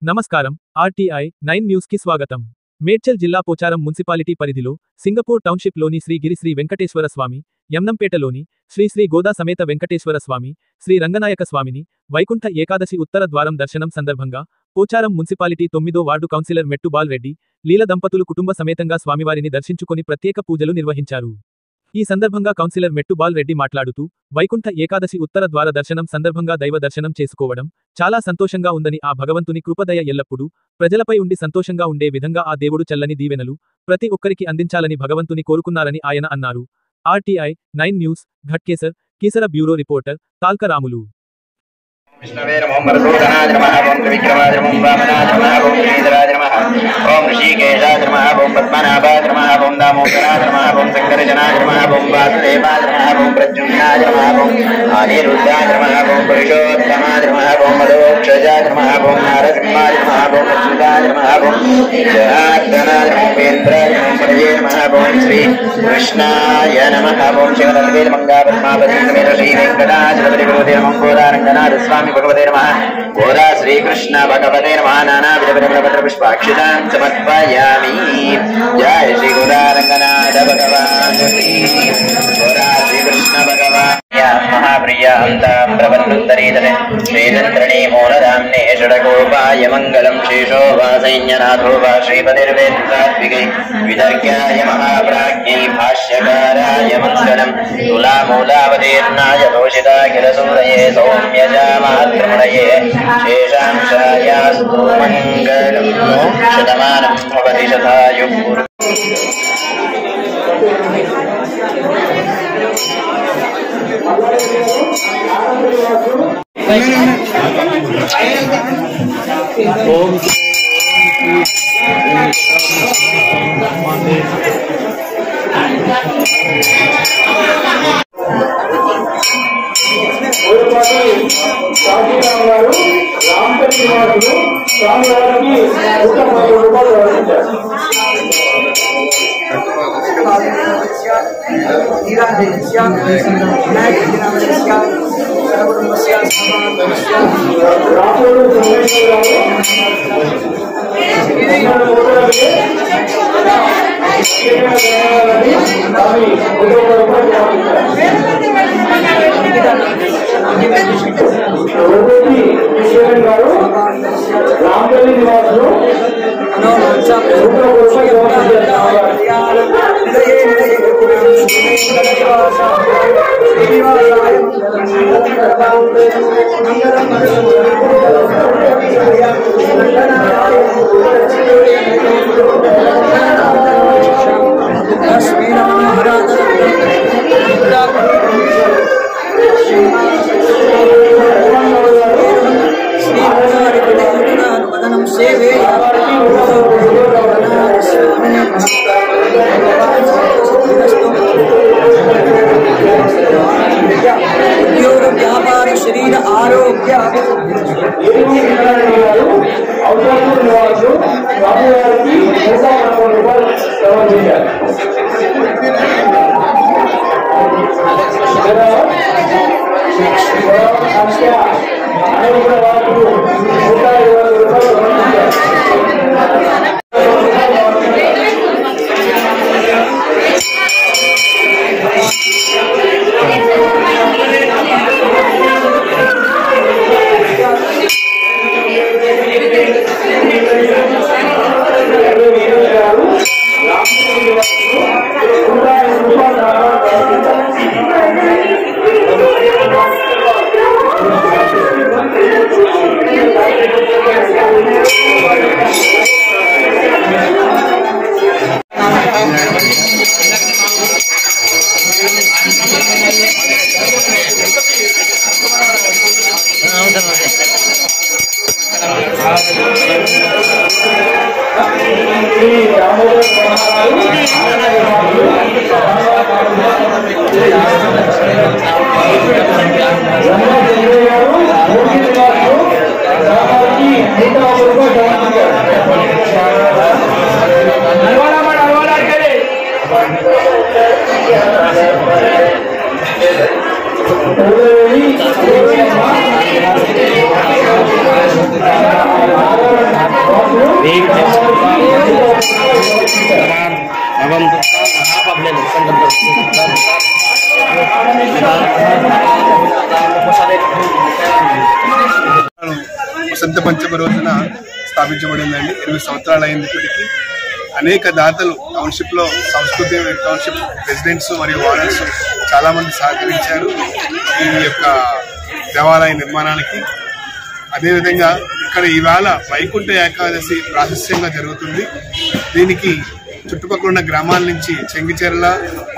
నమస్కారం RTI 9 news కి స్వాగతం. మేడ్చల్ జిల్లా పోచారం మున్సిపాలిటీ పరిధిలో సింగపూర్ టౌన్షిప్ లోని శ్రీ గిరి శ్రీ వెంకటేశ్వర స్వామి, యమ్నంపేటలోని శ్రీ శ్రీ గోదా సమేత వెంకటేశ్వర స్వామి, శ్రీ రంగనాయక స్వామిని వైకుంఠ ఏకాదశి ఉత్తర ద్వారం దర్శనం సందర్భంగా పోచారం మున్సిపాలిటీ 9వ వార్డు కౌన్సిలర్ మెట్టు బాల్ రెడ్డి, లీల దంపతులు కుటుంబ సమేతంగా స్వామివారిని దర్శించుకొని ప్రత్యేక పూజలు నిర్వహించారు. ఈ సందర్భంగా కౌన్సిలర్ మెట్టు బాల్ రెడ్డి మాట్లాడుతూ, వైకుంఠ ఏకాదశి ఉత్తర ద్వార దర్శనం సందర్భంగా దైవ దర్శనం చేసుకోవడం చాలా సంతోషంగా ఉందని, ఆ భగవంతుని కృపదయ ఎల్లప్పుడూ ప్రజలపై ఉండి సంతోషంగా ఉండే విధంగా ఆ దేవుడు చల్లని దీవెనలు ప్రతి ఒక్కరికి అందించాలని భగవంతుని కోరుకున్నారని ఆయన అన్నారు. RTI 9 news Ghatkesar Keesara bureau reporter Talka Ramulu. विष्णवे नमो मरुदनाय नमः ओम त्रिविक्रमाय नमः वामनाय नमः ओम श्रीधराय नमः ओम ऋषिकेशाय नमः ओम पद्मनाभाय नमः ओम दामोदराय नमः ओम शंकरजनाय नमः ओम वासुदेवाय नमः ओम प्रद्युम्नाय नमः ओम अनिरुद्धाय नमः ओम पुरुषोत्तमाय नमः ओम मदोक्षजाय नमः ओम नारसिंहाय नमः ओम अच्युताय नमः ओम जनार्दनाय नमः उपेन्द्राय नमः हरये नमः ओम श्री कृष्णाय नमः ओम शिवतर्वेल मंगापद्मावती समेत श्री वेंकटाचलपति विभूति नमः गोदारंगनाथ स्वामी भगवते नमः. गोदा श्रीकृष्ण भगवते नमः. नानाविध पत्र पुष्पाक्षितां समर्पयामि. जय श्री गोदा रंगनाथ भगवान् की. गोदा श्रीकृष्ण भगवान् महाप्रियान्ता प्रबन्धुत्तरीतले श्रीचन्द्रणी मूलधाम्ने षडगोपाय मङ्गलं शेषो वा सैन्यनाथो वा श्रीपतिर्वेदात्मिकै विदर्ग्याय महाप्राज्ञै भाष्यकाराय मङ्गलं तुलामूलावतीर्णाय तोषिताखिलसूरये सौम्यजामात्रमुनये शेषांशायास्तु मङ्गलं शतमानं भवति शतायुः. వసంత పంచమ రోజున స్థాపించబడిందండి. 8 సంవత్సరాలు అయినప్పటికీ అనేక దాతలు టౌన్షిప్ లో సంస్కృతి టౌన్షిప్ రెసిడెంట్స్ మరియు వారర్స్ చాలా మంది సహకరించారు ఈ యొక్క దేవాలయ నిర్మాణానికి. అదేవిధంగా ఇక్కడ ఇవాళ వైకుంఠ ఏకాదశి ప్రాశస్యంగా జరుగుతుంది. దీనికి చుట్టుపక్కల ఉన్న గ్రామాల నుంచి చెంగిచెర్ల,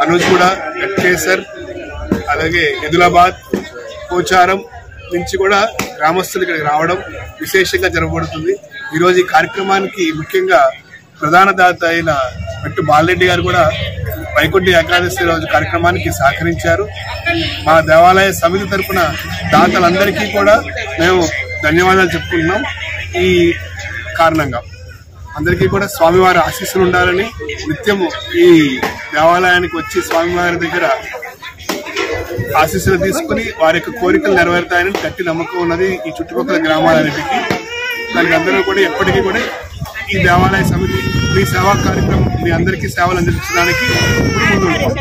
అనుజ్గూడ, గట్కేసర్, అలాగే ఎదులాబాద్, పోచారం నుంచి కూడా గ్రామస్తులు ఇక్కడికి రావడం విశేషంగా జరగబడుతుంది. ఈరోజు ఈ కార్యక్రమానికి ముఖ్యంగా ప్రధాన దాత అయిన మెట్టు బాలరెడ్డి గారు కూడా వైకుంఠ ఏకాదశి రోజు కార్యక్రమానికి సహకరించారు. మా దేవాలయ సమితి తరఫున దాతలందరికీ కూడా మేము ధన్యవాదాలు చెప్పుకుంటున్నాం. ఈ కారణంగా అందరికీ కూడా స్వామివారి ఆశీస్సులు ఉండాలని, నిత్యము ఈ దేవాలయానికి వచ్చి స్వామివారి దగ్గర ఆశీస్సులు తీసుకుని వారి యొక్క కోరికలు నెరవేరుతాయని గట్టి నమ్మకం ఉన్నది ఈ చుట్టుపక్కల గ్రామాలన్నిటికీ. దానికి అందరూ కూడా ఎప్పటికీ కూడా ఈ దేవాలయ సమితి మీ సేవా కార్యక్రమం మీ అందరికీ సేవలు అందించడానికి ముందు ఉంటాం.